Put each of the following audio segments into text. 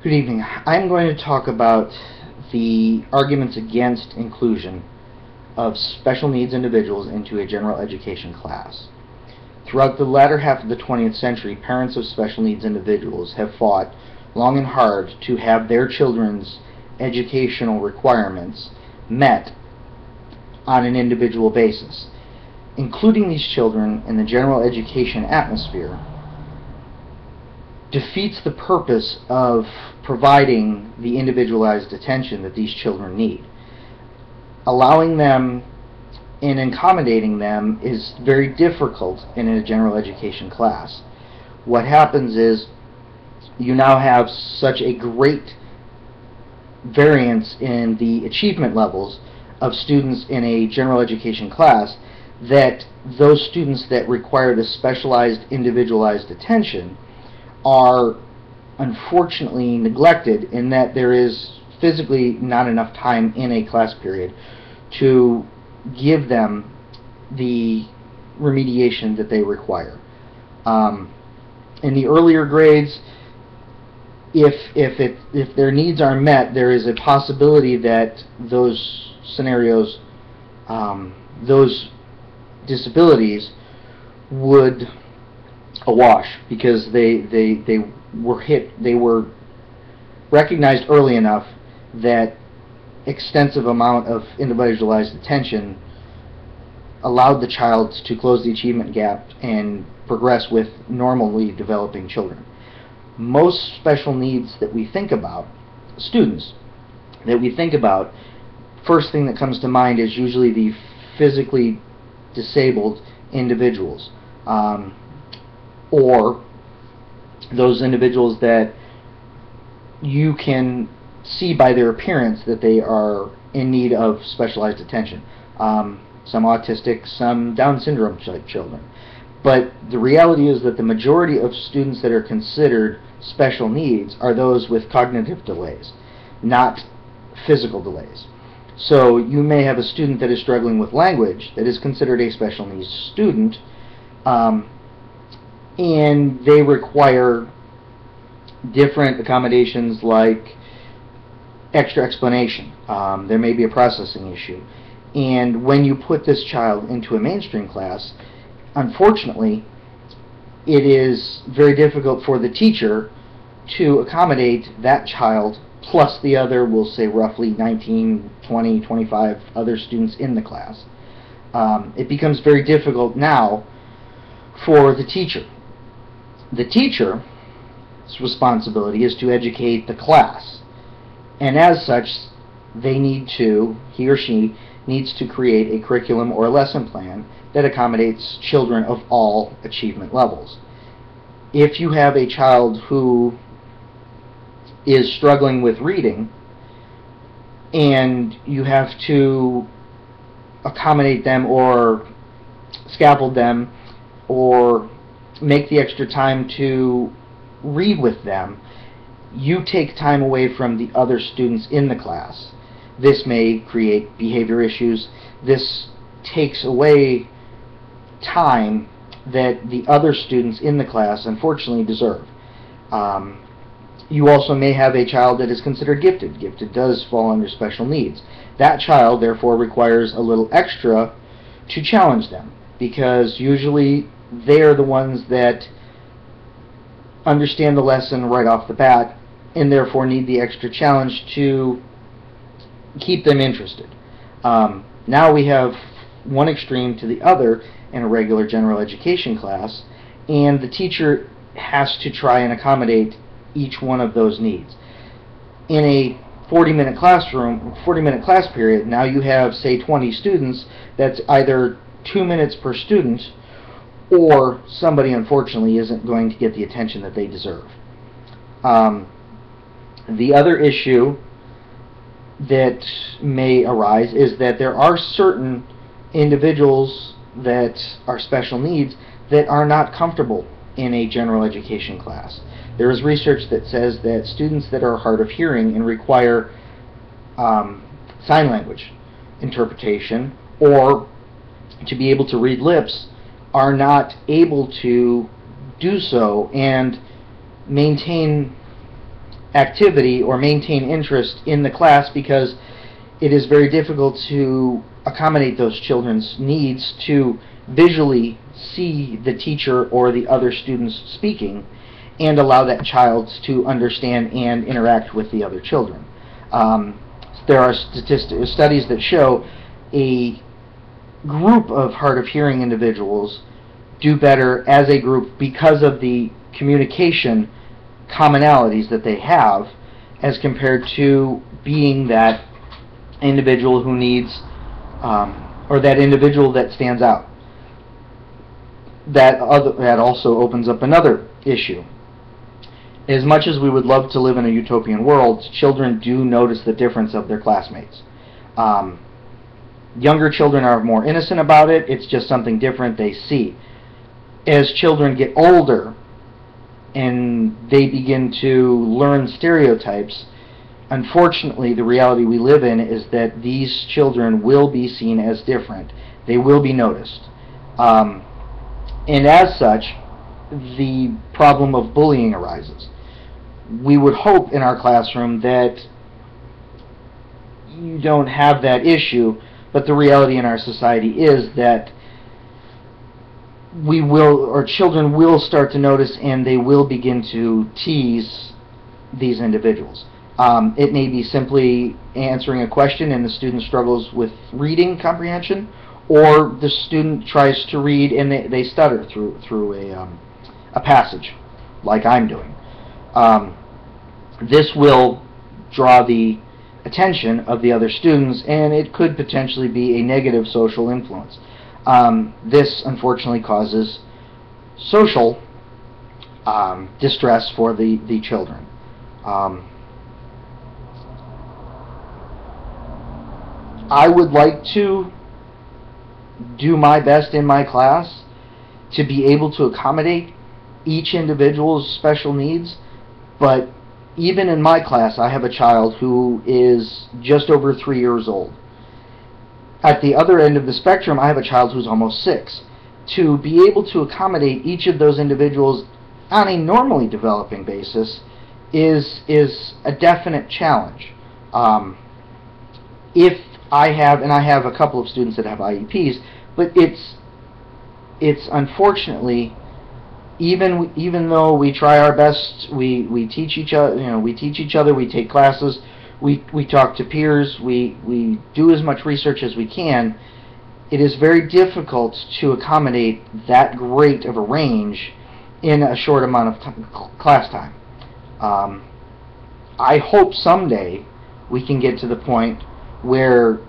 Good evening. I'm going to talk about the arguments against inclusion of special needs individuals into a general education class. Throughout the latter half of the 20th century, parents of special needs individuals have fought long and hard to have their children's educational requirements met on an individual basis. Including these children in the general education atmosphere defeats the purpose of providing the individualized attention that these children need. Allowing them and accommodating them is very difficult in a general education class. What happens is you now have such a great variance in the achievement levels of students in a general education class that those students that require the specialized, individualized attention are unfortunately neglected, in that there is physically not enough time in a class period to give them the remediation that they require. In the earlier grades, if their needs are met, there is a possibility that those scenarios, those disabilities would awash, because they were recognized early enough that extensive amount of individualized attention allowed the child to close the achievement gap and progress with normally developing children. Most special needs that we think about, students that we think about, first thing that comes to mind is usually the physically disabled individuals, or those individuals that you can see by their appearance that they are in need of specialized attention. Some autistic, some Down syndrome children. But the reality is that the majority of students that are considered special needs are those with cognitive delays, not physical delays. So you may have a student that is struggling with language that is considered a special needs student, and they require different accommodations like extra explanation. There may be a processing issue. And when you put this child into a mainstream class, unfortunately, it is very difficult for the teacher to accommodate that child plus the other, we'll say roughly 19, 20, 25 other students in the class. It becomes very difficult now for the teacher. The teacher's responsibility is to educate the class, and as such he or she needs to create a curriculum or a lesson plan that accommodates children of all achievement levels. If you have a child who is struggling with reading and you have to accommodate them or scaffold them or make the extra time to read with them, you take time away from the other students in the class. This may create behavior issues. This takes away time that the other students in the class unfortunately deserve. You also may have a child that is considered gifted. Gifted does fall under special needs. That child therefore requires a little extra to challenge them, because usually they're the ones that understand the lesson right off the bat and therefore need the extra challenge to keep them interested. Now we have one extreme to the other in a regular general education class, and the teacher has to try and accommodate each one of those needs. In a 40-minute class period, now you have, say, 20 students. That's either 2 minutes per student, or somebody unfortunately isn't going to get the attention that they deserve. The other issue that may arise is that there are certain individuals that are special needs that are not comfortable in a general education class. There is research that says that students that are hard of hearing and require sign language interpretation or to be able to read lips are not able to do so and maintain activity or maintain interest in the class, because it is very difficult to accommodate those children's needs to visually see the teacher or the other students speaking and allow that child to understand and interact with the other children. There are studies that show a group of hard of hearing individuals do better as a group because of the communication commonalities that they have, as compared to being that individual who needs, or that individual that stands out. That also opens up another issue. As much as we would love to live in a utopian world, children do notice the difference of their classmates. Younger children are more innocent about it. It's just something different they see. As children get older and they begin to learn stereotypes, unfortunately, the reality we live in is that these children will be seen as different. They will be noticed. And as such, the problem of bullying arises. We would hope in our classroom that you don't have that issue, but the reality in our society is that children will start to notice, and they will begin to tease these individuals. It may be simply answering a question and the student struggles with reading comprehension, or the student tries to read and they stutter through a passage, like I'm doing. This will draw the attention of the other students, and it could potentially be a negative social influence. This unfortunately causes social distress for the children. I would like to do my best in my class to be able to accommodate each individual's special needs, but even in my class I have a child who is just over 3 years old. At the other end of the spectrum, I have a child who's almost 6. To be able to accommodate each of those individuals on a normally developing basis is a definite challenge. If I have a couple of students that have IEPs, but it's unfortunately, even though we try our best, we teach each other, we take classes, we talk to peers, we do as much research as we can, it is very difficult to accommodate that great of a range in a short amount of class time. I hope someday we can get to the point where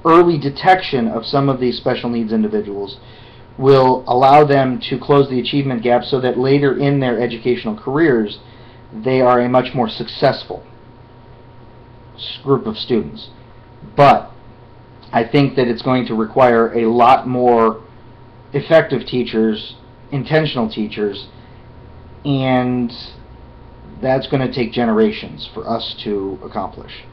early detection of some of these special needs individuals will allow them to close the achievement gap, so that later in their educational careers they are a much more successful group of students. But I think that it's going to require a lot more effective teachers, intentional teachers, and that's going to take generations for us to accomplish.